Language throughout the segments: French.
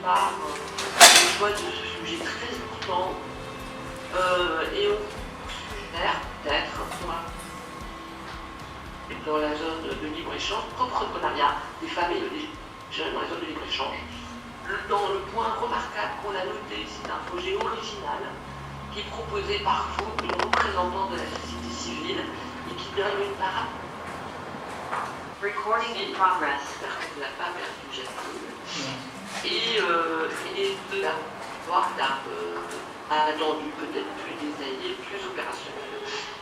par le choix de ce sujet très important et on suggère peut-être dans la zone de libre-échange, entrepreneuriat des femmes et des jeunes dans la zone de libre-échange. Dans le point remarquable qu'on a noté, c'est un projet original qui est proposé par vous, une représentante de la société civile, et qui donne une parole. Recording in progress. J'espère que vous n'avez pas perdu Jacqueline. Et de l'avoir attendu peut-être plus détaillé, plus opérationnel.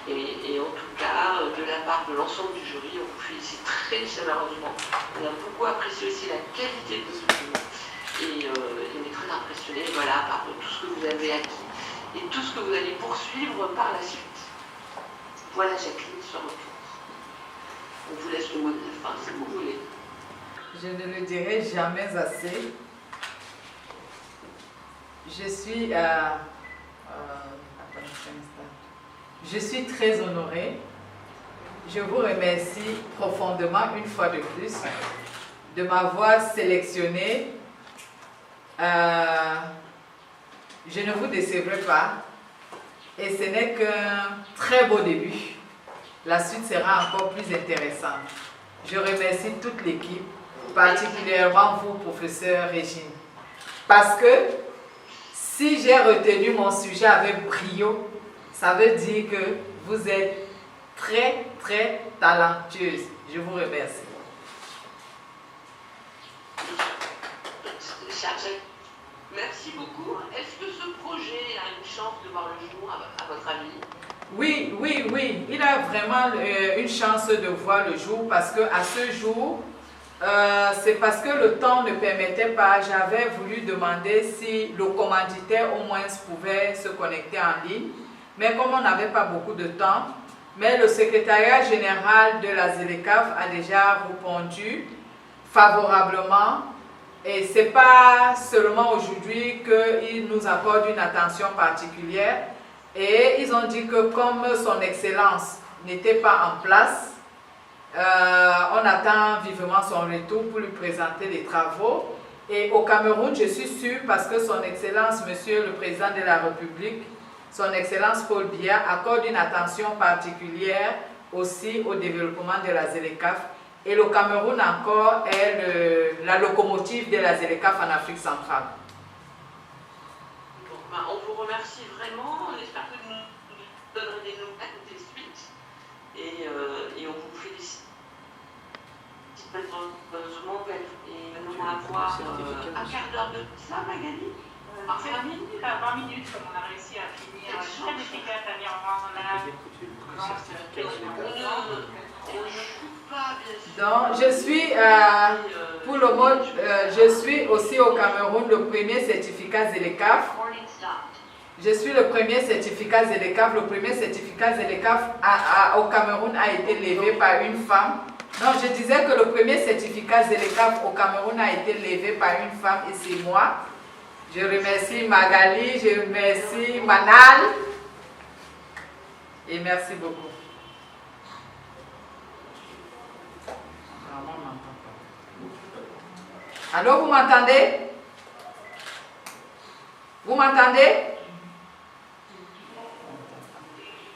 Et en tout cas, de la part de l'ensemble du jury, on vous félicite très chaleureusement. On a beaucoup apprécié aussi la qualité de ce film. Et on est très impressionnés par tout ce que vous avez acquis et tout ce que vous allez poursuivre par la suite. Voilà Jacqueline, ce retour. On vous laisse le mot de la fin si vous voulez. Je ne le dirai jamais assez. Je suis très honorée. Je vous remercie profondément une fois de plus de m'avoir sélectionnée. Je ne vous décevrai pas et ce n'est qu'un très beau début. La suite sera encore plus intéressante. Je remercie toute l'équipe, particulièrement vous, professeur Régine, parce que si j'ai retenu mon sujet avec brio, ça veut dire que vous êtes très, très talentueuse. Je vous remercie. Merci beaucoup. Est-ce que ce projet a une chance de voir le jour, à votre avis? Oui. Il a vraiment une chance de voir le jour parce qu'à ce jour, c'est parce que le temps ne permettait pas. J'avais voulu demander si le commanditaire au moins pouvait se connecter en ligne. Mais comme on n'avait pas beaucoup de temps, mais le secrétariat général de la ZLECAf a déjà répondu favorablement. Et ce n'est pas seulement aujourd'hui qu'ils nous accordent une attention particulière. Et ils ont dit que comme son excellence n'était pas en place, on attend vivement son retour pour lui présenter les travaux. Et au Cameroun, je suis sûre, parce que son excellence, monsieur le président de la République, son excellence Paul Biya, accorde une attention particulière aussi au développement de la ZLECAf. Et le Cameroun encore est la locomotive de la ZLECAf en Afrique centrale. Bon, on vous remercie vraiment. J'espère que vous nous donnerez des nouvelles des suites. Et on vous félicite. Heureusement, et nous allons avoir un quart d'heure de ça, Magali. C'est 20 minutes, comme on a réussi à finir. Très efficace à dire Donc, je suis, pour le mot, je suis aussi au Cameroun le premier certificat ZLECAf. Je suis le premier certificat ZLECAf. Le premier certificat ZLECAf au Cameroun a été levé par une femme. Non, je disais que le premier certificat ZLECAf au Cameroun a été levé par une femme et c'est moi. Je remercie Magali, je remercie Manal et merci beaucoup. Allô, vous m'entendez? Vous m'entendez?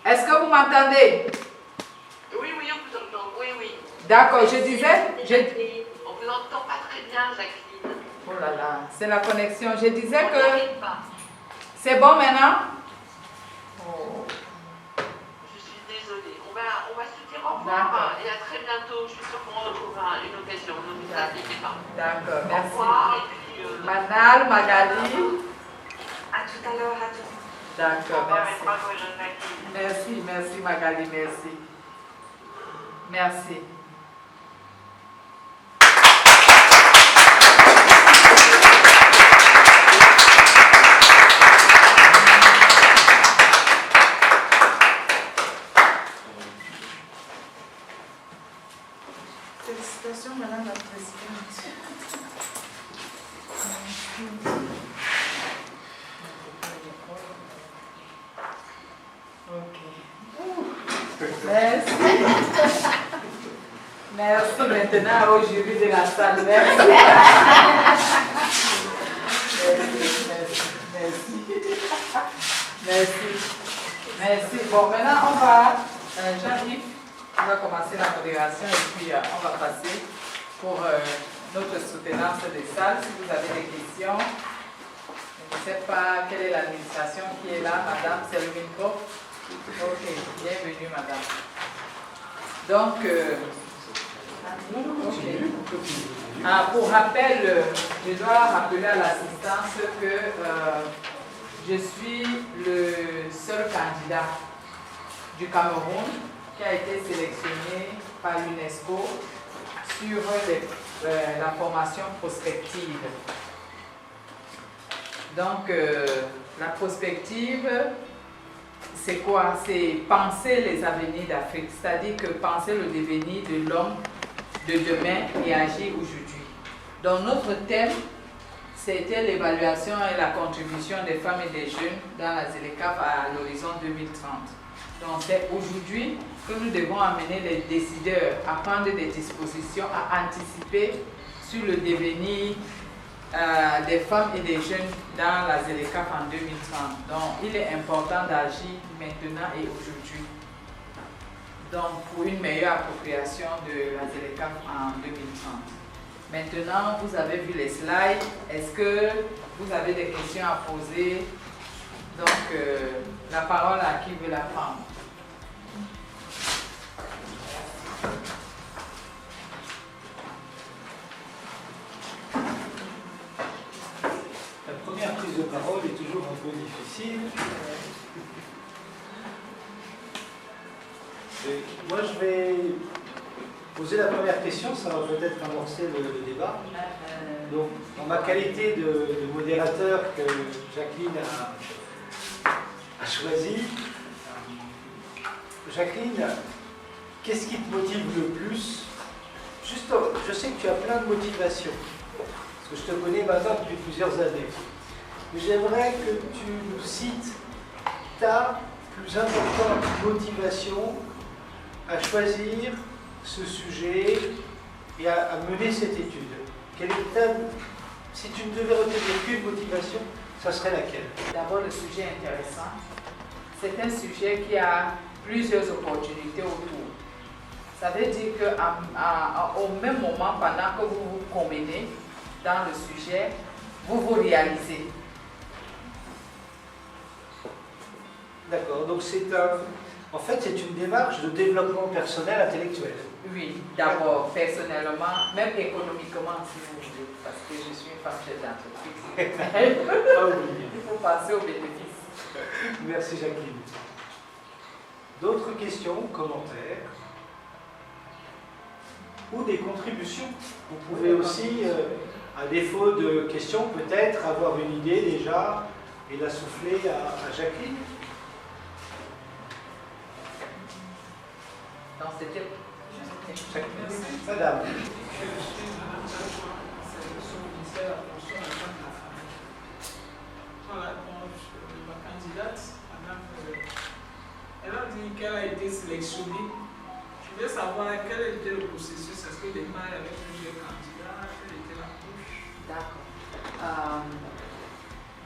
Est-ce que vous m'entendez? Oui, on vous entend. Oui. D'accord, je disais... On vous entend pas très bien, Jacqueline. Oh là là, c'est la connexion. Je disais que... C'est bon maintenant? Oh. Je suis désolée. On va se dire au revoir et à très bientôt. Je suis sûre qu'on retrouvera une occasion. Ne vous inquiétez pas. D'accord, merci. Au revoir. Et puis, Manal, Magali. À tout à l'heure, à tout. D'accord, merci. Merci Magali, merci. Merci. Félicitations, Madame la Présidente. Merci. Merci maintenant au jury de la salle. Merci. Merci. Merci. Merci. Bon, maintenant, on va, Jean-Yves, on va commencer la modération et puis on va passer pour notre soutenance des salles. Si vous avez des questions, je ne sais pas quelle est l'administration qui est là, madame, c'est le micro. Ok, bienvenue, madame. Donc, pour rappel, je dois rappeler à l'assistance que je suis le seul candidat du Cameroun qui a été sélectionné par l'UNESCO sur la formation prospective. Donc, la prospective, c'est quoi? C'est penser les avenirs d'Afrique, c'est-à-dire que penser le devenir de l'homme de demain et agir aujourd'hui. Donc, notre thème, c'était l'évaluation et la contribution des femmes et des jeunes dans la ZLECAf à l'horizon 2030. Donc, c'est aujourd'hui que nous devons amener les décideurs à prendre des dispositions, à anticiper sur le devenir des femmes et des jeunes dans la ZLECAf en 2030. Donc, il est important d'agir maintenant et aujourd'hui. Donc, pour une meilleure appropriation de la ZLECAf en 2030. Maintenant, vous avez vu les slides. Est-ce que vous avez des questions à poser? Donc, la parole à qui veut la prendre? La première prise de parole est toujours un peu difficile. Moi, je vais poser la première question, ça va peut-être amorcer le débat. Donc, en ma qualité de modérateur que Jacqueline a choisi, Jacqueline, qu'est-ce qui te motive le plus? Juste, je sais que tu as plein de motivations, parce que je te connais maintenant depuis plusieurs années. Mais j'aimerais que tu nous cites ta plus importante motivation à choisir ce sujet et à mener cette étude. Quelle est si tu ne devais retenir qu'une motivation, ça serait laquelle? D'abord, le sujet est intéressant. C'est un sujet qui a plusieurs opportunités autour. Ça veut dire qu'au même moment, pendant que vous vous promenez dans le sujet, vous vous réalisez. D'accord, donc en fait, c'est une démarche de développement personnel intellectuel. Oui, d'abord, personnellement, même économiquement, si vous voulez, parce que je suis une femme chef d'entreprise. Il faut passer aux bénéfices. Merci Jacqueline. D'autres questions, commentaires ou des contributions? Vous pouvez aussi, à défaut de questions, peut-être avoir une idée déjà et la souffler à Jacqueline. Donc, c'était... Madame. Ma candidate, madame, elle a dit qu'elle a été sélectionnée. Je veux savoir quel était le processus. Est-ce que les mains avec plusieurs candidats, quelle était la couche? D'accord.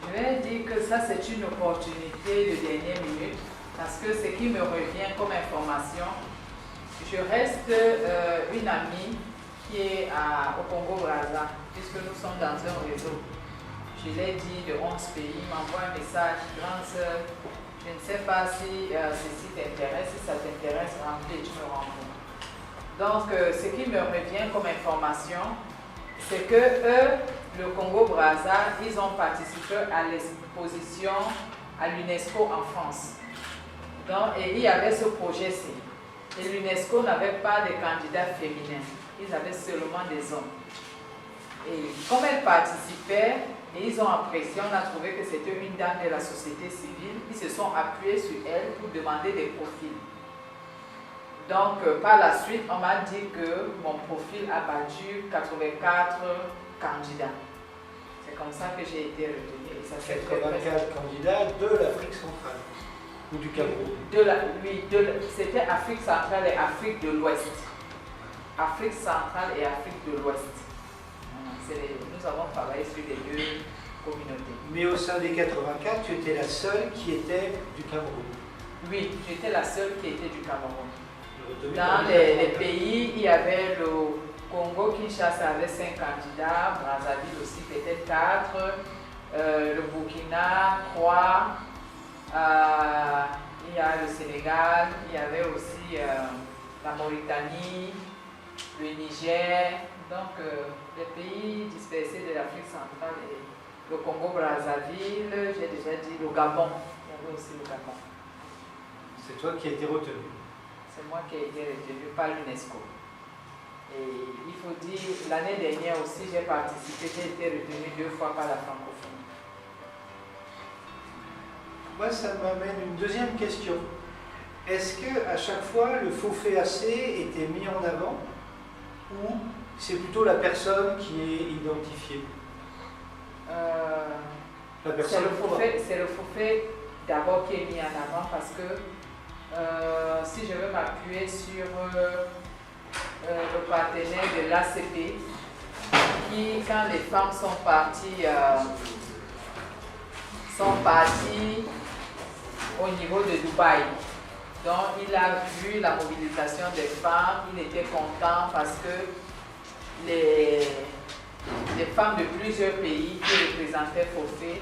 Je vais dire que ça, c'est une opportunité de dernière minute parce que ce qui me revient comme information, je reste une amie qui est au Congo-Brazza, puisque nous sommes dans un réseau. Je l'ai dit de 11 pays, m'envoie un message, grande sœur, je ne sais pas si ceci t'intéresse, si ça t'intéresse, remplis, tu me rencontres. Donc, ce qui me revient comme information, c'est que eux, le Congo-Brazza, ils ont participé à l'exposition à l'UNESCO en France. Donc, et il y avait ce projet-ci. Et l'UNESCO n'avait pas de candidats féminins, ils avaient seulement des hommes. Et comme elles participaient, et ils ont apprécié, on a trouvé que c'était une dame de la société civile, ils se sont appuyés sur elle pour demander des profils. Donc, par la suite, on m'a dit que mon profil a battu 84 candidats. C'est comme ça que j'ai été retenue. 84 candidats de l'Afrique centrale. Ou du Cameroun? Oui, c'était Afrique centrale et Afrique de l'Ouest. Afrique centrale et Afrique de l'Ouest. Nous avons travaillé sur les deux communauté. Mais au sein des 84, tu étais la seule qui était du Cameroun. Oui, j'étais la seule qui était du Cameroun. Retenue Dans parmi les 84. pays, il y avait le Congo-Kinshasa avec 5 candidats, Brazzaville aussi peut-être 4, le Burkina 3, il y a le Sénégal, il y avait aussi la Mauritanie, le Niger, donc les pays dispersés de l'Afrique centrale et le Congo-Brazzaville, j'ai déjà dit le Gabon, il y avait aussi le Gabon. C'est toi qui as été retenu. C'est moi qui ai été retenue par l'UNESCO. Et il faut dire, l'année dernière aussi, j'ai participé, j'ai été retenue 2 fois par la francophonie. Moi, ça m'amène une deuxième question. Est-ce que à chaque fois, le faux fait assez était mis en avant ou c'est plutôt la personne qui est identifiée? La personne C'est le faux fait d'abord qui est mis en avant parce que si je veux m'appuyer sur le partenaire de l'ACP, qui, quand les femmes sont parties au niveau de Dubaï, donc il a vu la mobilisation des femmes, il était content parce que les femmes de plusieurs pays qui représentaient Fofé,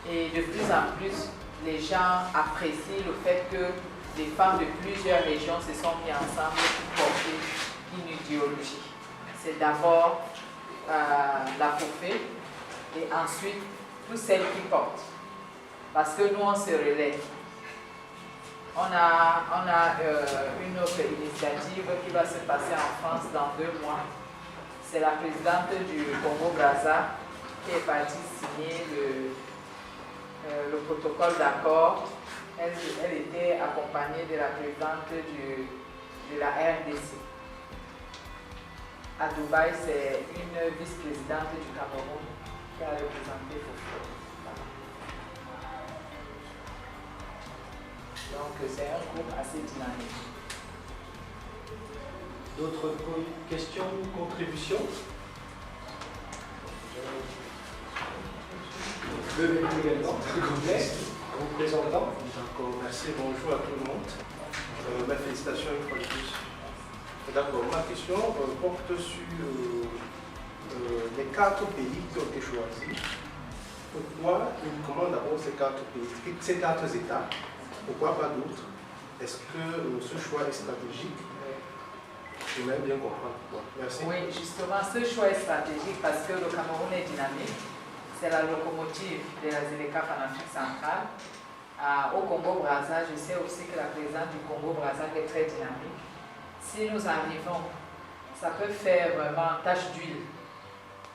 et de plus en plus les gens apprécient le fait que les femmes de plusieurs régions se sont mises ensemble pour porter une idéologie. C'est d'abord la Fofé et ensuite toutes celles qui portent. Parce que nous on se relève. On a une autre initiative qui va se passer en France dans 2 mois. C'est la présidente du Congo-Brazza qui est partie signer le protocole d'accord. Elle était accompagnée de la présidente de la RDC. À Dubaï, c'est une vice-présidente du Cameroun qui a représenté Fofo. Donc c'est un groupe assez dynamique. D'autres questions ou contributions? Levez-vous également, s'il vous plaît, en vous présentant. D'accord, merci, bonjour à tout le monde. Mes félicitations une fois de plus. D'accord, ma question porte sur les 4 pays qui ont été choisis. Pourquoi uniquement d'abord ces 4 pays, ces 4 États? Pourquoi pas d'autres? Est-ce que ce choix est stratégique? J'aimerais bien comprendre pourquoi. Merci. Oui, justement, ce choix est stratégique parce que le Cameroun est dynamique. C'est la locomotive de la ZLECAf en Afrique centrale. Au Congo-Brazza, je sais aussi que la présidente du Congo-Brazza est très dynamique. Si nous arrivons, ça peut faire vraiment tache d'huile.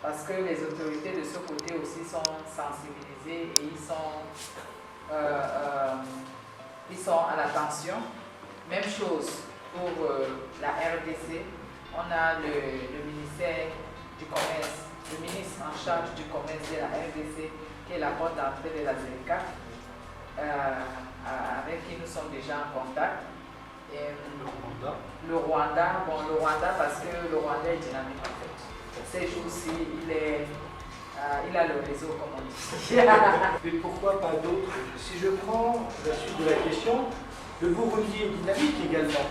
Parce que les autorités de ce côté aussi sont sensibilisées et ils sont à l'attention. Même chose pour la RDC. On a le ministère du Commerce, le ministre en charge du commerce de la RDC, qui est la porte d'entrée de la ZLECAf, avec qui nous sommes déjà en contact. Et, le Rwanda, parce que le Rwanda est dynamique en fait. Ces jours-ci, il a le réseau, comme on dit. Mais pourquoi pas d'autres? Si je prends la suite de la question, le Burundi est dynamique également.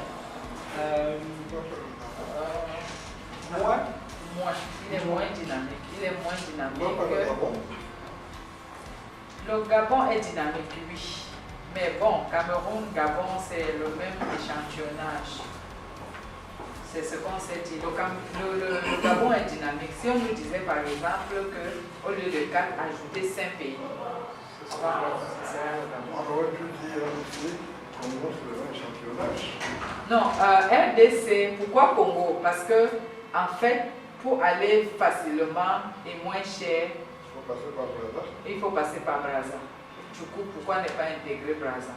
Il est moins dynamique. Le Gabon est dynamique, oui. Mais bon, Cameroun, Gabon, c'est le même échantillonnage. C'est ce qu'on s'est dit. Le Gabon est dynamique. Si on nous disait par exemple qu'au lieu de 4, ajouter 5 pays, ce serait le Gabon. On aurait pu dire aussi Congo, c'est le même échantillonnage. Non, RDC, pourquoi Congo? Parce que, en fait, pour aller facilement et moins cher, il faut passer par Brazza. Du coup, pourquoi ne pas intégrer Brazza?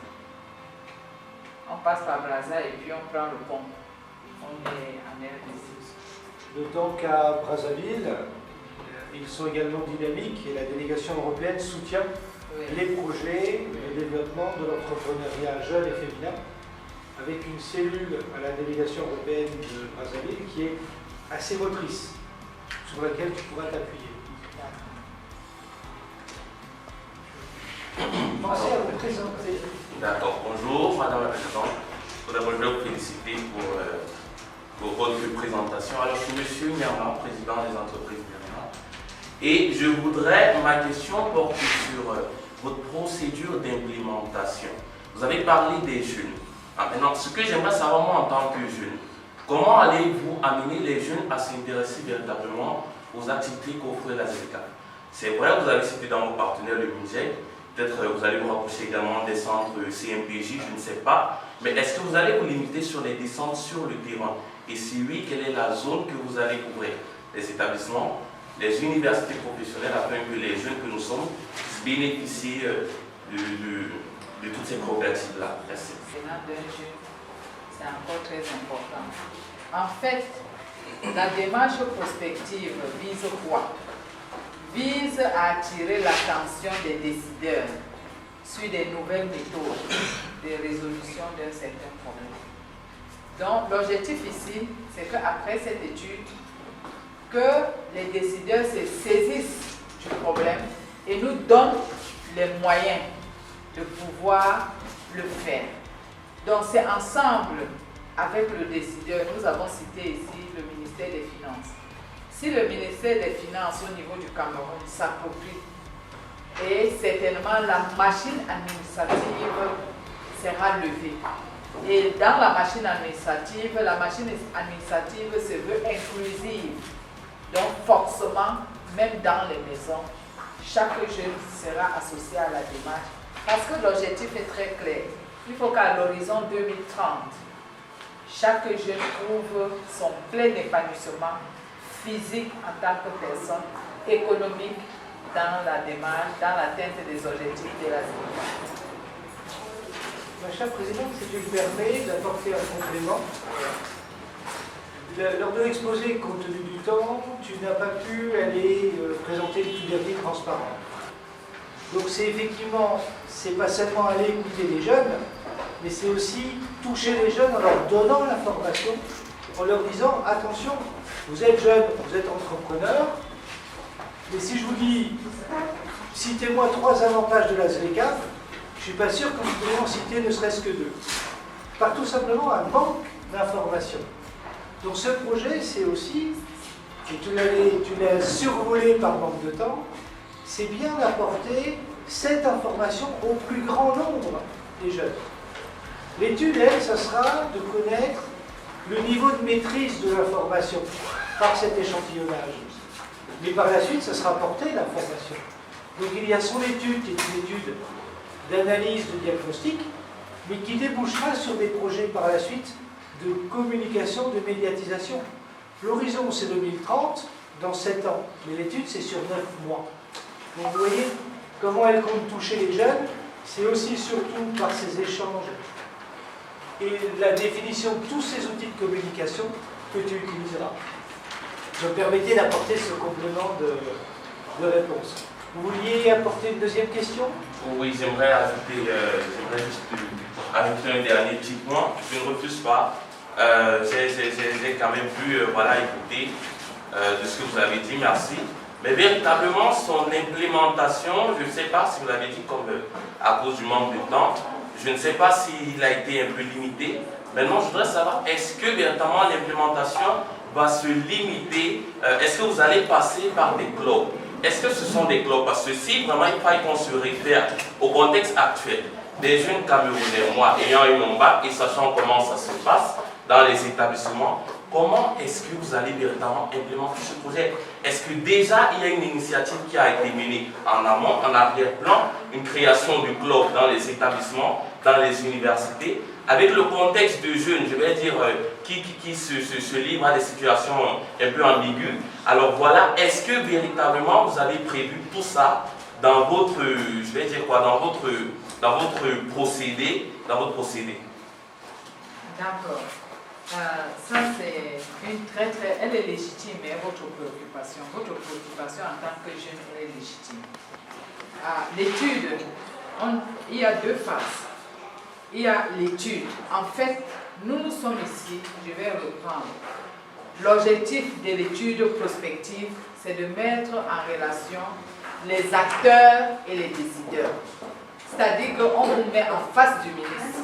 On passe par Brazza et puis on prend le pont. On est en RDC. D'autant qu'à Brazzaville, ils sont également dynamiques et la délégation européenne soutient les projets de développement de l'entrepreneuriat jeune et féminin, avec une cellule à la délégation européenne de Brazzaville qui est assez motrice, sur laquelle tu pourras t'appuyer. Pensez à vous présenter. D'accord, bonjour Madame la Présidente. Tout d'abord, je vais vous féliciter pour votre présentation. Alors, je suis Monsieur Miama, président des entreprises Miama. Et je voudrais, ma question porte sur votre procédure d'implémentation. Vous avez parlé des jeunes. Maintenant, ce que j'aimerais savoir, moi, en tant que jeune, comment allez-vous amener les jeunes à s'intéresser véritablement aux activités qu'offre la ZLECAf? C'est vrai, vous avez cité dans vos partenaires le MINJEC, peut-être vous allez vous rapprocher également des centres CMPJ, je ne sais pas, mais est-ce que vous allez vous limiter sur les descentes sur le terrain? Et si oui, quelle est la zone que vous allez couvrir? Les établissements, les universités professionnelles, afin que les jeunes que nous sommes puissent bénéficier de toutes ces prérogatives-là. Merci. C'est encore très important. En fait, la démarche prospective vise quoi? Vise à attirer l'attention des décideurs sur des nouvelles méthodes de résolution d'un certain problème. Donc, l'objectif ici, c'est qu'après cette étude, que les décideurs se saisissent du problème et nous donnent les moyens de pouvoir le faire. Donc, c'est ensemble avec le décideur, nous avons cité ici le ministère des Finances. Si le ministère des Finances au niveau du Cameroun s'approprie, et certainement la machine administrative sera levée. Et dans la machine administrative se veut inclusive. Donc forcément, même dans les maisons, chaque jeune sera associé à la démarche. Parce que l'objectif est très clair. Il faut qu'à l'horizon 2030, chaque jeune trouve son plein épanouissement physique en tant que personne, économique dans la démarche, dans l'atteinte des objectifs de la ZLECAf. Ma chère Présidente, si tu me permets d'apporter un complément. Lors de l'exposé, compte tenu du temps, tu n'as pas pu aller présenter le tout dernier transparent. Donc c'est effectivement, c'est pas seulement aller écouter les jeunes, mais c'est aussi toucher les jeunes en leur donnant l'information, en leur disant attention, vous êtes jeune, vous êtes entrepreneur, mais si je vous dis citez-moi 3 avantages de la ZLECAf, je ne suis pas sûr que vous pouvez en citer ne serait-ce que 2. Par tout simplement un manque d'information. Donc ce projet, c'est aussi, et tu l'as survolé par manque de temps, c'est bien d'apporter cette information au plus grand nombre des jeunes. L'étude, elle, ça sera de connaître le niveau de maîtrise de l'information par cet échantillonnage. Mais par la suite, ça sera porté l'information. Donc il y a son étude, qui est une étude d'analyse, de diagnostic, mais qui débouchera sur des projets par la suite de communication, de médiatisation. L'horizon, c'est 2030, dans 7 ans. Mais l'étude, c'est sur 9 mois. Donc vous voyez comment elle compte toucher les jeunes. C'est aussi surtout par ces échanges et la définition de tous ces outils de communication que tu utiliseras. Je me permettais d'apporter ce complément de réponse. Vous vouliez apporter une deuxième question? Oui, j'aimerais juste ajouter un dernier petit point. Je ne refuse pas. J'ai quand même pu écouter de ce que vous avez dit, merci. Mais véritablement, son implémentation, je ne sais pas si vous l'avez dit comme à cause du manque de temps, je ne sais pas s'il a été un peu limité. Maintenant, je voudrais savoir, est-ce que véritablement l'implémentation va se limiter, est-ce que vous allez passer par des clubs? Est-ce que ce sont des clubs? Parce que si vraiment il faille qu'on se réfère au contexte actuel, des jeunes Camerounais, moi ayant eu mon bac et sachant comment ça se passe dans les établissements, comment est-ce que vous allez véritablement implémenter ce projet? Est-ce que déjà il y a une initiative qui a été menée en amont, en arrière-plan, une création de clubs dans les établissements, dans les universités, avec le contexte de jeunes, je vais dire, qui se livrent à des situations un peu ambiguës? Alors voilà, est-ce que véritablement vous avez prévu tout ça dans votre, je vais dire quoi, dans votre procédé, D'accord. Ça, c'est une elle est légitime, mais votre préoccupation en tant que jeune, elle est légitime. L'étude, il y a 2 phases. Il y a l'étude. En fait, nous sommes ici, je vais reprendre. L'objectif de l'étude prospective, c'est de mettre en relation les acteurs et les décideurs. C'est-à-dire qu'on vous met en face du ministre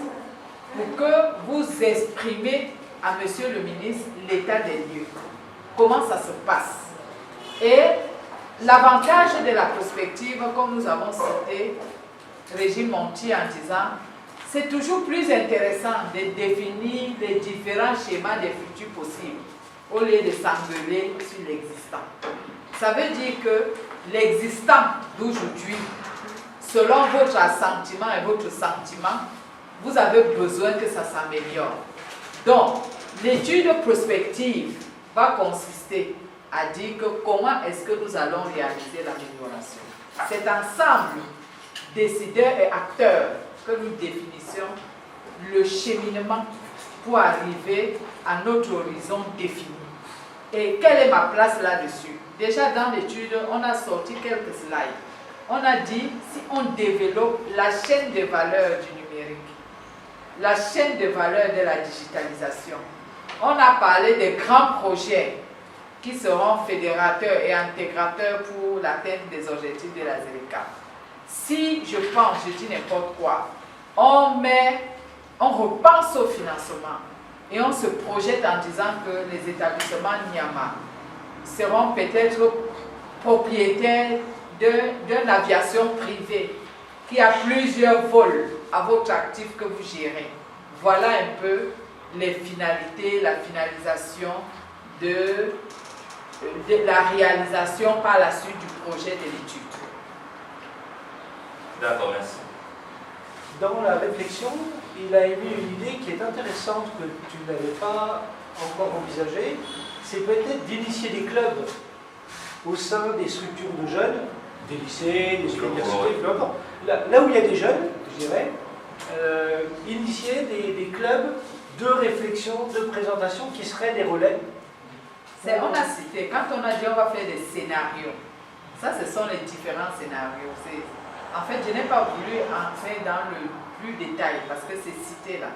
pour que vous exprimez à monsieur le ministre l'état des lieux. Comment ça se passe? Et l'avantage de la prospective, comme nous avons cité Régine Monti en disant, c'est toujours plus intéressant de définir les différents schémas des futurs possibles au lieu de s'engueuler sur l'existant. Ça veut dire que l'existant d'aujourd'hui, selon votre assentiment et votre sentiment, vous avez besoin que ça s'améliore. Donc, l'étude prospective va consister à dire que comment est-ce que nous allons réaliser l'amélioration. C'est ensemble, décideurs et acteurs, que nous définissons le cheminement pour arriver à notre horizon défini. Et quelle est ma place là-dessus? Déjà dans l'étude, on a sorti quelques slides. On a dit, si on développe la chaîne de valeur du numérique, la chaîne de valeur de la digitalisation, on a parlé des grands projets qui seront fédérateurs et intégrateurs pour l'atteinte des objectifs de la ZLECAf. Si je pense, je dis n'importe quoi, on repense au financement et on se projette en disant que les établissements Nyama seront peut-être propriétaires d'une aviation privée qui a plusieurs vols à votre actif que vous gérez. Voilà un peu les finalités, la finalisation de la réalisation par la suite du projet de l'étude. D'accord, merci. Dans la réflexion, il a émis une idée qui est intéressante que tu n'avais pas encore envisagée, c'est peut-être d'initier des clubs au sein des structures de jeunes, des lycées, des universités, peu importe. Là où il y a des jeunes, je dirais, initier des clubs de réflexion, de présentation qui seraient des relais. On a cité, quand on a dit on va faire des scénarios, ça ce sont les différents scénarios. En fait, je n'ai pas voulu entrer dans le plus détail parce que c'est cité là.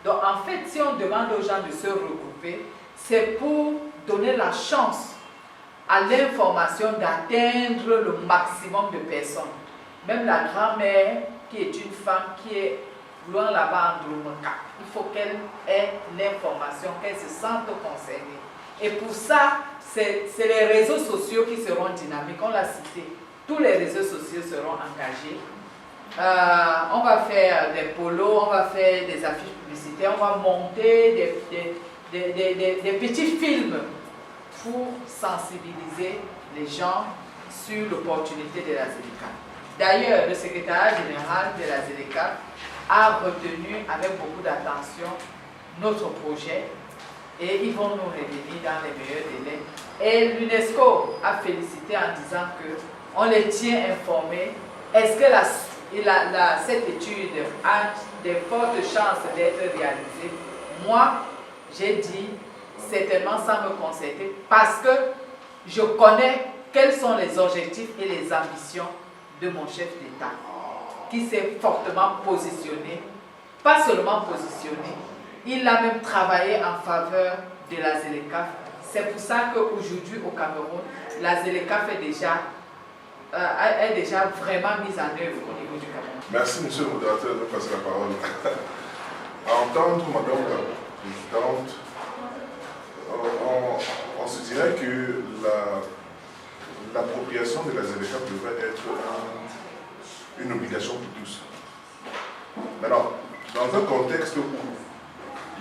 Donc en fait, si on demande aux gens de se regrouper, c'est pour donner la chance à l'information d'atteindre le maximum de personnes. Même la grand-mère, qui est une femme qui est loin là-bas en Drumaka, il faut qu'elle ait l'information, qu'elle se sente concernée. Et pour ça, c'est les réseaux sociaux qui seront dynamiques. On l'a cité. Tous les réseaux sociaux seront engagés. On va faire des polos, on va faire des affiches publicitaires, on va monter des petits films pour sensibiliser les gens sur l'opportunité de la ZLECAf. D'ailleurs, le secrétariat général de la ZLECAf a retenu avec beaucoup d'attention notre projet et ils vont nous revenir dans les meilleurs délais. Et l'UNESCO a félicité en disant qu'on les tient informés. Est-ce que cette étude a de fortes chances d'être réalisée? Moi, j'ai dit certainement sans me concerter parce que je connais quels sont les objectifs et les ambitions de mon chef d'État qui s'est fortement positionné, pas seulement positionné, il a même travaillé en faveur de la ZLECAf. C'est pour ça qu'aujourd'hui au Cameroun, la ZLECAf est déjà vraiment mise en œuvre au niveau du Cameroun. Merci, monsieur le modérateur, de passer la parole. À entendre madame la présidente, on se dirait que l'appropriation de la ZLECAf devrait être une obligation pour tous. Maintenant, dans un contexte où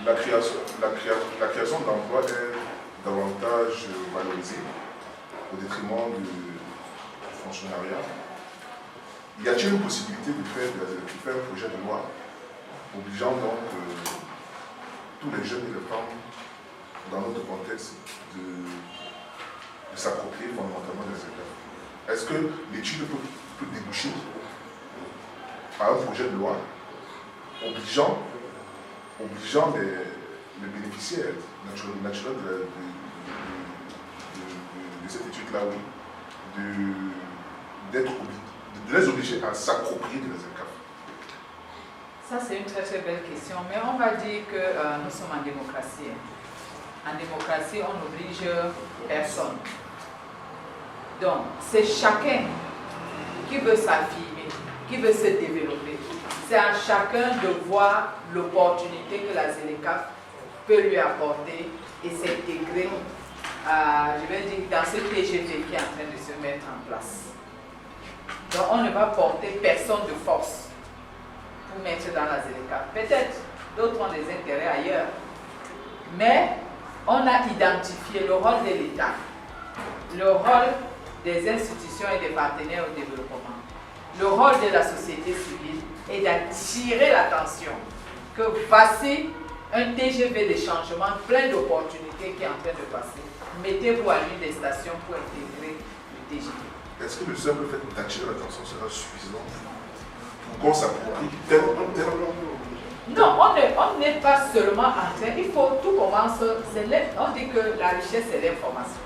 la création d'emplois est davantage valorisée au détriment du fonctionnariat, y a-t-il une possibilité de faire un projet de loi obligeant donc tous les jeunes et les femmes dans notre contexte de s'approprier fondamentalement des ZLECAf? Est-ce que l'étude peut déboucher à un projet de loi obligeant les bénéficiaires naturels de cette étude-là, oui, de les obliger à s'approprier de la ZLECAf? Ça, c'est une très très belle question, mais on va dire que nous sommes en démocratie. En démocratie, on n'oblige personne. Donc, c'est chacun qui veut s'affirmer, qui veut se développer, c'est à chacun de voir l'opportunité que la ZLECAf peut lui apporter et s'intégrer, je vais dire, dans ce TGV qui est en train de se mettre en place. Donc on ne va porter personne de force pour mettre dans la ZLECAf. Peut-être d'autres ont des intérêts ailleurs, mais on a identifié le rôle de l'État, le rôle des institutions et des partenaires au développement, le rôle de la société civile est d'attirer l'attention que voici un TGV de changement plein d'opportunités qui est en train de passer. Mettez-vous à l'une des stations pour intégrer le TGV. Est-ce que le simple fait d'attirer l'attention sera suffisant pour qu'on s'approprie tel ou tel? Non, on n'est pas seulement en train, il faut, tout commence, on dit que la richesse c'est l'information.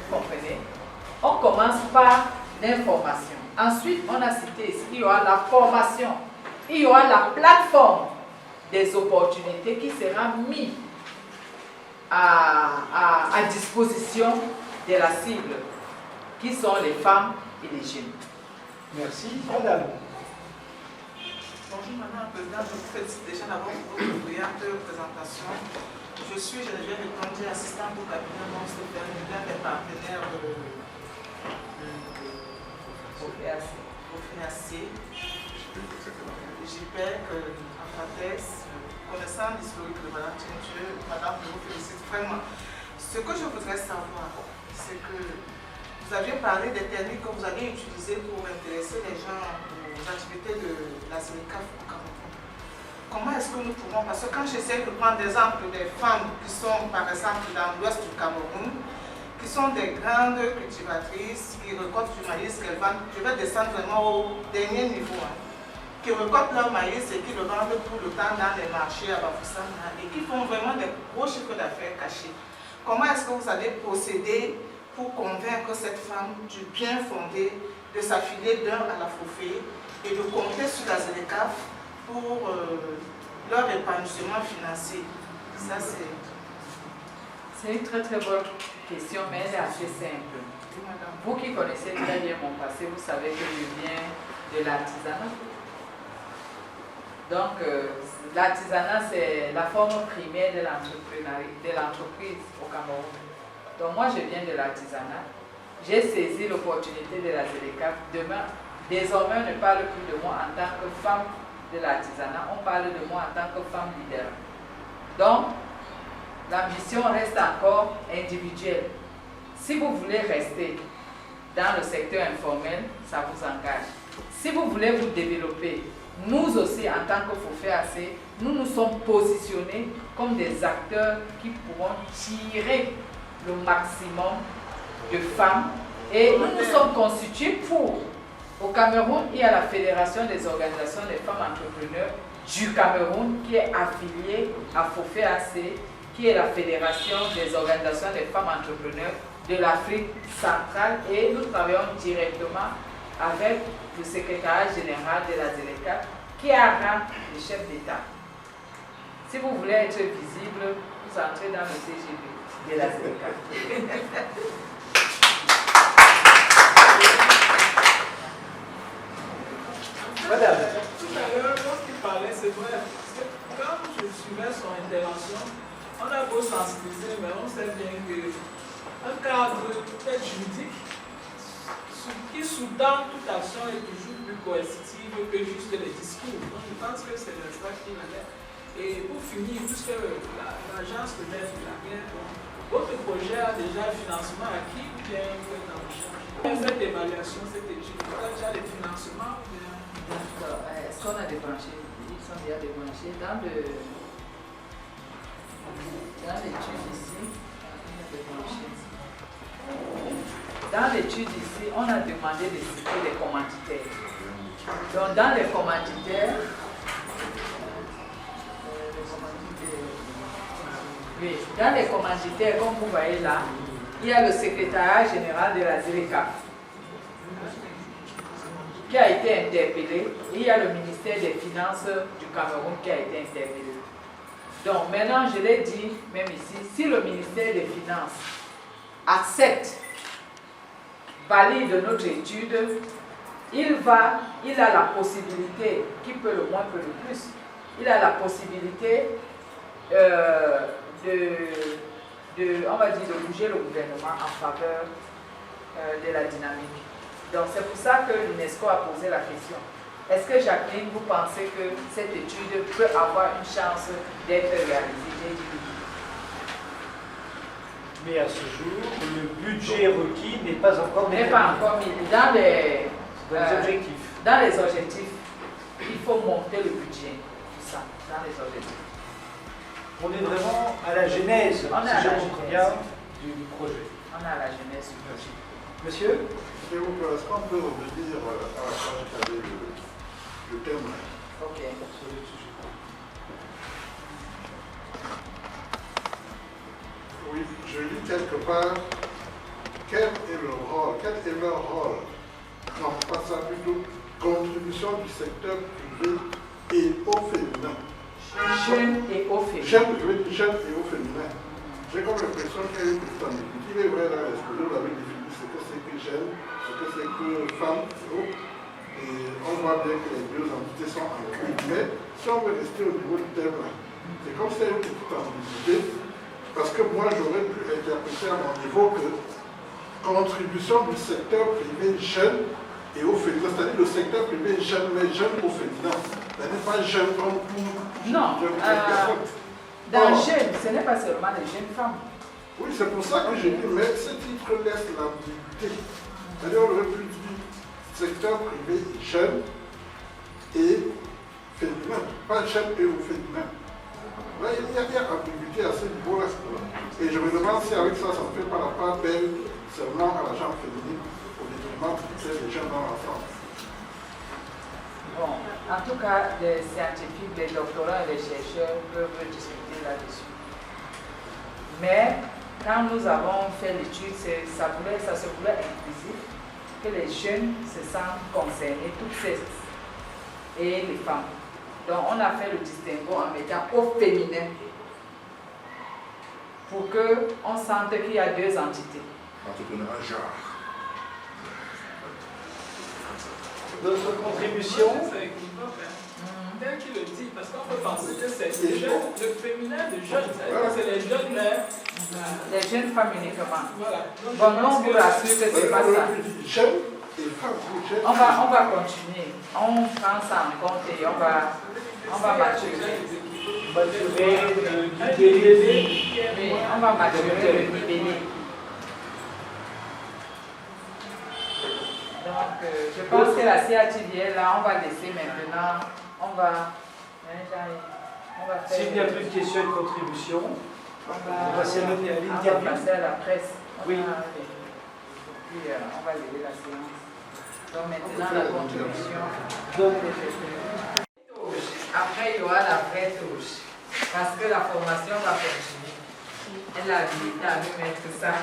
Vous comprenez? On commence par l'information. Ensuite, on a cité ici, il y aura la formation, il y aura la plateforme des opportunités qui sera mise à disposition de la cible, qui sont les femmes et les jeunes. Merci. Madame. Bonjour Madame la Présidente, je vous félicite déjà d'avoir votre brillante présentation. Je suis Geneviève Etondi, assistante au cabinet Monstre Ferme, l'un des partenaires de OFEAC, JPEC, Afates, connaissant l'historique de Madame Tiendieu, Madame, je vous félicite vraiment. Ce que je voudrais savoir, c'est que vous aviez parlé des techniques que vous aviez utilisées pour intéresser les gens aux activités de la ZLECAf au Cameroun. Comment est-ce que nous pouvons, parce que quand j'essaie de prendre l'exemple des femmes qui sont par exemple dans l'ouest du Cameroun, qui sont des grandes cultivatrices, qui récoltent du maïs qu'elles vendent, je vais descendre vraiment au dernier niveau, qui récoltent leur maïs et qui le vendent tout le temps dans les marchés à Bafoussana et qui font vraiment des gros chiffres d'affaires cachés. Comment est-ce que vous allez procéder pour convaincre cette femme du bien fondé de s'affiler d'un à la FOFE et de compter sur la ZLECAf pour leur épanouissement financier? Ça, c'est une très très bonne question, mais elle est assez simple. Vous qui connaissez très bien mon passé, vous savez que je viens de l'artisanat. Donc, l'artisanat, c'est la forme primaire de l'entreprise au Cameroun. Donc, moi, je viens de l'artisanat. J'ai saisi l'opportunité de la ZLECAf. Désormais, on ne parle plus de moi en tant que femme de l'artisanat, on parle de moi en tant que femme leader. Donc, l'ambition reste encore individuelle. Si vous voulez rester dans le secteur informel, ça vous engage. Si vous voulez vous développer, nous aussi, en tant que FOFEAC, nous nous sommes positionnés comme des acteurs qui pourront tirer le maximum de femmes. Et nous nous sommes constitués pour. Au Cameroun, il y a la Fédération des organisations des femmes entrepreneurs du Cameroun qui est affiliée à FOFEAC, qui est la Fédération des organisations des femmes entrepreneurs de l'Afrique centrale, et nous travaillons directement avec le secrétariat général de la ZLECAf qui a rang de chef d'État. Si vous voulez être visible, vous entrez dans le TGV de la ZLECAf. Madame. Tout à l'heure, lorsqu'il parlait, c'est vrai. Quand je suivais son intervention, on a beau sensibiliser, mais on sait bien qu'un cadre peut-être juridique qui sous-tend toute action est toujours plus coercitive que juste les discours. Donc je pense que c'est le choix qu'il allait. Et pour finir, puisque l'agence de l'aide de la guerre, votre projet a déjà un financement acquis ou bien vous êtes en recherche? Cette évaluation, cette étude, vous avez déjà les financements ou bien? Est-ce qu'on a débranché? Ils sont bien débranchés. Dans l'étude ici, on a demandé de citer les commanditaires. Donc, dans les commanditaires, comme vous voyez là, il y a le secrétariat général de la ZLECAf qui a été interpellé, et il y a le ministère des Finances du Cameroun qui a été interpellé. Donc maintenant, je l'ai dit, même ici, si le ministère des Finances accepte, valide notre étude, il a la possibilité, qui peut le moins peut le plus, il a la possibilité on va dire, de bouger le gouvernement en faveur de la dynamique. Donc c'est pour ça que l'UNESCO a posé la question. Est-ce que Jacqueline, vous pensez que cette étude peut avoir une chance d'être réalisée? Mais à ce jour, le budget requis n'est pas encore mis. N'est pas encore mis. Dans les objectifs. Dans les objectifs, il faut monter le budget. Tout ça, dans les objectifs. On est vraiment à la genèse, On est à la genèse du projet. On est à la genèse du projet. Monsieur? Est-ce qu'on peut revenir à la page qui avait le thème? Ok. Oui, je lis quelque part, quel est leur rôle? Non, pas ça, plutôt, contribution du secteur privé et au féminin. Jeunes et au féminin. Jeunes et au féminin. J'ai comme l'impression qu'il y a une petite ambiguïté. Il est vrai, dans l'exposé, vous avez défini ce que c'est que jeune, ce que c'est que femme, et on voit bien que les deux entités sont en ligne. Mais si on veut rester au niveau du thème, c'est comme si il y a une petite ambiguïté, parce que moi j'aurais pu interpréter à mon niveau que contribution du secteur privé jeune et au féminin, c'est-à-dire le secteur privé jeune, mais jeune au féminin. C'est-à-dire pas jeune comme tout. Non, dans jeunes, ce n'est pas seulement les jeunes femmes. Oui, c'est pour ça que j'ai dit, mais ce titre laisse l'ambiguïté. C'est-à-dire, on aurait pu dire secteur privé jeune et féminin, pas jeune et au féminin. Là, il y a ambiguïté à ce niveau-là. Et je me demande si avec ça, ça ne fait pas la part belle seulement à la jambe féminine au détriment des jeunes dans l'ensemble. Bon, en tout cas, les scientifiques, les doctorants et les chercheurs peuvent discuter là-dessus. Mais quand nous avons fait l'étude, ça se voulait inclusif, que les jeunes se sentent concernés, toutes sexes, et les femmes. Donc on a fait le distinguo en mettant au féminin, pour qu'on sente qu'il y a deux entités. Entrepreneur un genre. D'autres contributions? C'est équivoque, tel qu'il le dit, parce qu'on peut penser que c'est les jeunes, le féminin de jeunes, c'est les jeunes mères. Les jeunes femmes uniquement. Voilà. Bon, non, on vous rassure que c'est pas ça. On va continuer. On prend ça en compte et on va maturer. Oui, on va maturer le libellé. Donc, je pense que la CATV est là, on va laisser maintenant, on va faire... S'il n'y a plus de questions et de contributions, on va passer à l'interview. On va passer à la presse. Oui. Puis on va lever la séance. Donc maintenant, la contribution. Après, il y aura la vraie touche. Parce que la formation va continuer. Elle a habilité à nous mettre ça.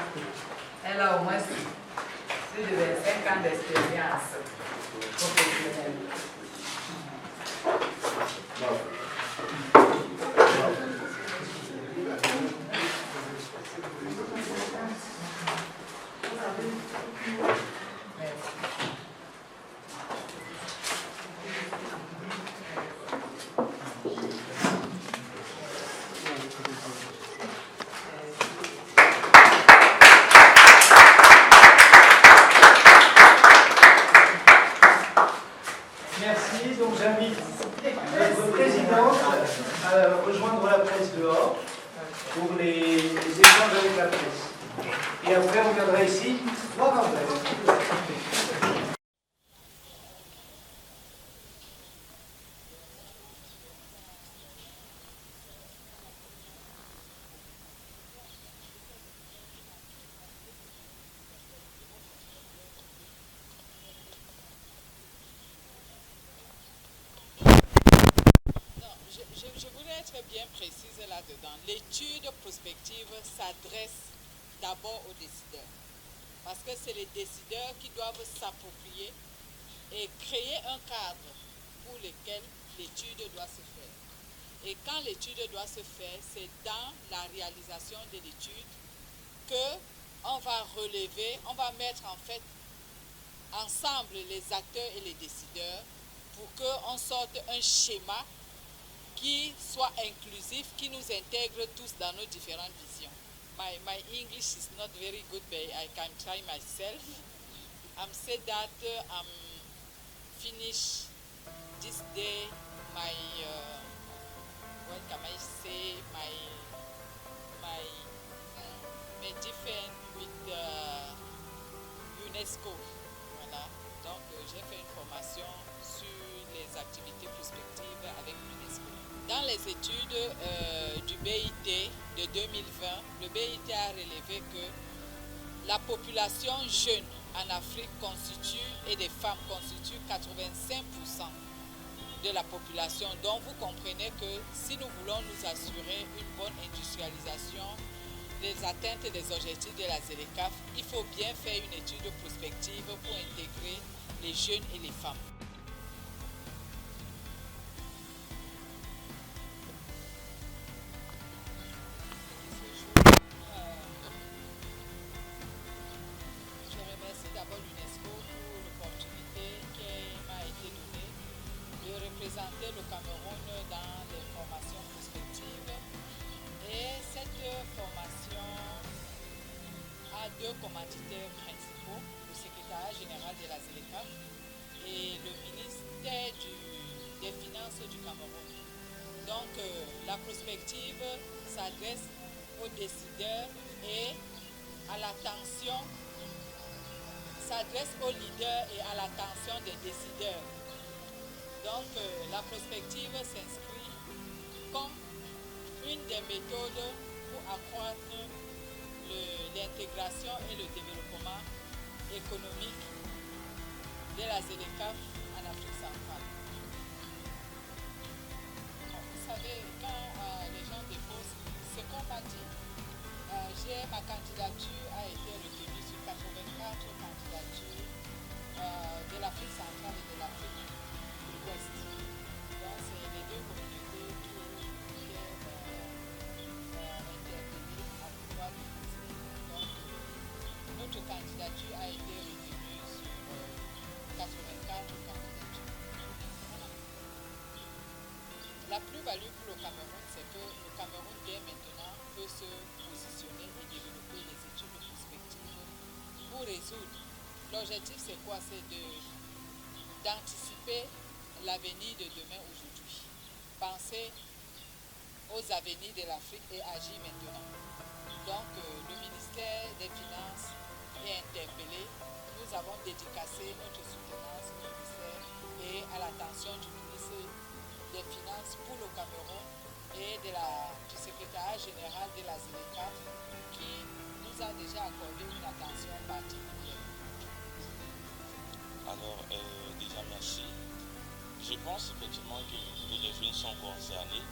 Elle a au moins plus de 25 ans d'expérience professionnelle. Merci, donc j'invite notre présidente à rejoindre la presse dehors pour les échanges avec la presse. Et après, on viendra ici, voir un verre. Je voulais être bien précise là-dedans. L'étude prospective s'adresse d'abord aux décideurs. Parce que c'est les décideurs qui doivent s'approprier et créer un cadre pour lequel l'étude doit se faire. Et quand l'étude doit se faire, c'est dans la réalisation de l'étude qu'on va relever, on va mettre en fait ensemble les acteurs et les décideurs pour qu'on sorte un schéma qui soit inclusif, qui nous intègre tous dans nos différentes visions. My English is not very good, but I can try myself. I'm said that I'm finished this day my what can I say, my different with UNESCO. Voilà. Donc j'ai fait une formation sur les activités prospectives avec l'UNESCO. Dans les études du BIT de 2020, le BIT a relevé que la population jeune en Afrique constitue, et des femmes constituent 85% de la population. Donc vous comprenez que si nous voulons nous assurer une bonne industrialisation, les atteintes des objectifs de la ZLECAf, il faut bien faire une étude prospective pour intégrer les jeunes et les femmes. Je remercie d'abord l'UNESCO pour l'opportunité qui m'a été donnée de représenter le Cameroun dans les formations prospectives. Et cette formation a deux commanditaires principaux, le secrétariat général de la ZLECAf et le ministère des Finances du Cameroun. Donc la prospective s'adresse aux décideurs et à l'attention, s'adresse aux leaders et à l'attention des décideurs. Donc la prospective s'inscrit comme une des méthodes pour accroître l'intégration et le développement économique de la ZLECAf en Afrique centrale. Vous savez, quand les gens déposent ce qu'on m'a dit, ma candidature a été retenue sur 84 candidatures de l'Afrique centrale et de l'Afrique de l'Ouest. Donc c'est les deux communautés qui intervenir à pouvoir déposer. Donc notre candidature a été retenue sur 84 candidatures. Voilà. La plus-value pour le Cameroun, c'est que le Cameroun dès maintenant peut se positionner et développer des études prospectives pour résoudre. L'objectif c'est quoi? C'est d'anticiper l'avenir de demain aujourd'hui. Penser aux avenirs de l'Afrique et agir maintenant. Donc le ministère des Finances est interpellé. Nous avons dédicacé notre soutenance au ministère et à l'attention du ministre des Finances pour le Cameroun et du secrétariat général de la ZLECAf qui nous a déjà accordé une attention particulière. Alors, déjà merci. Je pense effectivement que les jeunes sont concernés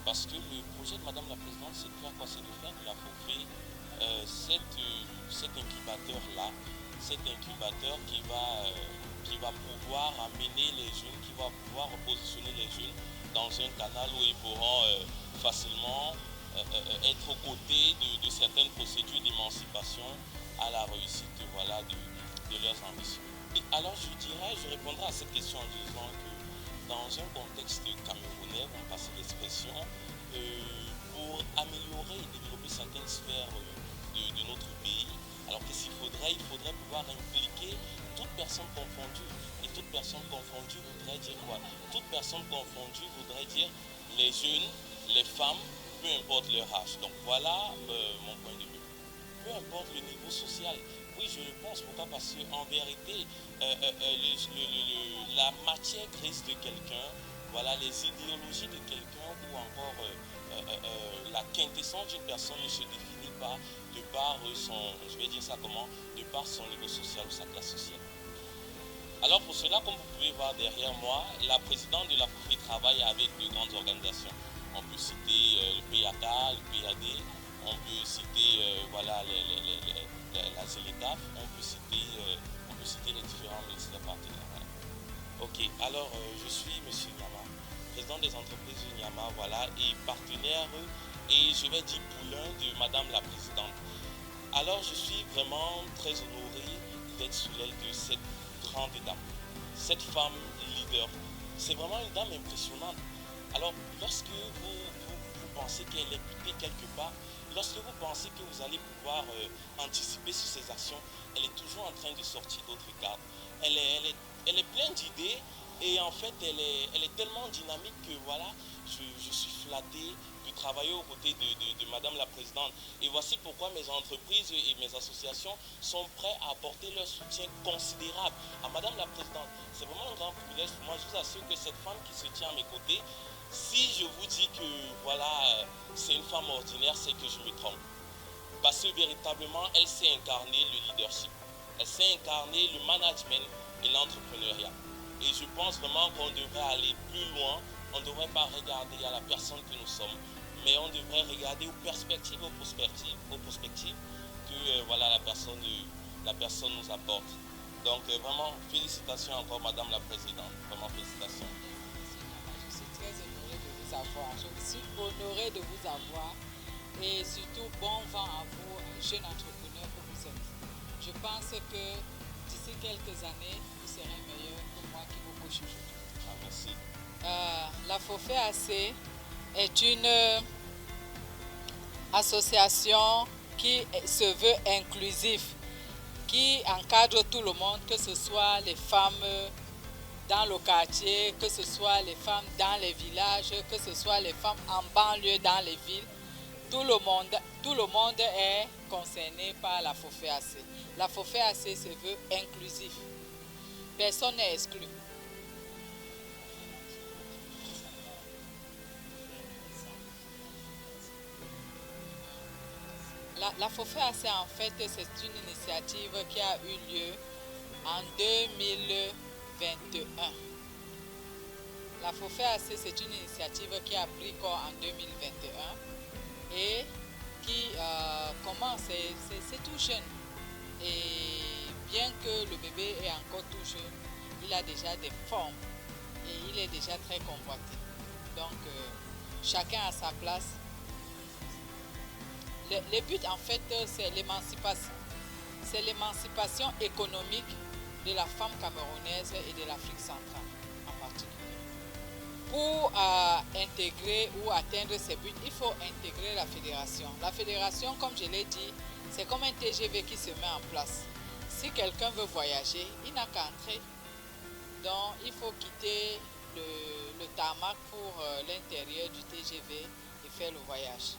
parce que le projet de Madame la Présidente, c'est de faire quoi? C'est de faire de la forfait cet incubateur-là, cet incubateur qui va pouvoir amener les jeunes, qui va pouvoir repositionner les jeunes dans un canal où ils pourront facilement être aux côtés de certaines procédures d'émancipation à la réussite voilà, de leurs ambitions. Et alors je répondrai à cette question en disant que dans un contexte camerounais, on passe l'expression, pour améliorer et développer certaines sphères de notre pays, alors qu'est-ce qu'il faudrait? Il faudrait pouvoir impliquer toute personne confondue. Et toute personne confondue voudrait dire quoi? Toute personne confondue voudrait dire les jeunes, les femmes, peu importe leur âge. Donc voilà mon point de vue. Peu importe le niveau social. Oui, je le pense. Pourquoi? Parce qu'en vérité, la matière grise de quelqu'un, voilà, les idéologies de quelqu'un ou encore la quintessence d'une personne ne se définit pas de par son, je vais dire ça comment, de par son niveau social ou sa classe sociale. Alors pour cela, comme vous pouvez voir derrière moi, la présidente de la FOFI travaille avec de grandes organisations. On peut citer le PAK, le PAD, on peut citer voilà, la ZLECAf, on peut citer les différents ministères partenaires. Voilà. Ok, alors je suis M. Nyama, président des entreprises de Nyama, voilà, et partenaire, et je vais dire poulain de Madame la Présidente. Alors je suis vraiment très honoré d'être sous l'aile de cette grande dame. Cette femme leader, c'est vraiment une dame impressionnante. Alors, lorsque vous pensez qu'elle est butée quelque part, lorsque vous pensez que vous allez pouvoir anticiper sur ses actions, elle est toujours en train de sortir d'autres cadres. Elle est pleine d'idées et en fait, elle est tellement dynamique que voilà, je suis flatté de travailler aux côtés de Madame la Présidente. Et voici pourquoi mes entreprises et mes associations sont prêts à apporter leur soutien considérable à Madame la Présidente. C'est vraiment un grand privilège pour moi. Je vous assure que cette femme qui se tient à mes côtés, si je vous dis que voilà, c'est une femme ordinaire, c'est que je me trompe. Parce que véritablement, elle sait incarner le leadership. Elle sait incarner le management et l'entrepreneuriat. Et je pense vraiment qu'on devrait aller plus loin. On ne devrait pas regarder à la personne que nous sommes, mais on devrait regarder aux perspectives, aux perspectives que voilà, la personne nous apporte. Donc vraiment, félicitations encore Madame la Présidente. Vraiment félicitations. Je suis très honorée de vous avoir. Je suis honorée de vous avoir. Et surtout, bon vent à vous, jeunes entrepreneurs que vous êtes. Je pense que d'ici quelques années, vous serez meilleurs que moi qui vous couche aujourd'hui. Ah, merci. La FOFEAC est une association qui se veut inclusive, qui encadre tout le monde, que ce soit les femmes dans le quartier, que ce soit les femmes dans les villages, que ce soit les femmes en banlieue dans les villes. Tout le monde est concerné par la FOFEAC. La FOFEAC se veut inclusif. Personne n'est exclu. La FOFEAC, en fait, c'est une initiative qui a eu lieu en 2021. La FOFEAC, c'est une initiative qui a pris corps en 2021 et qui commence, c'est tout jeune. Et bien que le bébé est encore tout jeune, il a déjà des formes et il est déjà très convoité. Donc, chacun a sa place. Le but, en fait, c'est l'émancipation. C'est l'émancipation économique de la femme camerounaise et de l'Afrique centrale en particulier. Pour intégrer ou atteindre ces buts, il faut intégrer la fédération. La fédération, comme je l'ai dit, c'est comme un TGV qui se met en place. Si quelqu'un veut voyager, il n'a qu'à entrer. Donc, il faut quitter le tarmac pour l'intérieur du TGV et faire le voyage.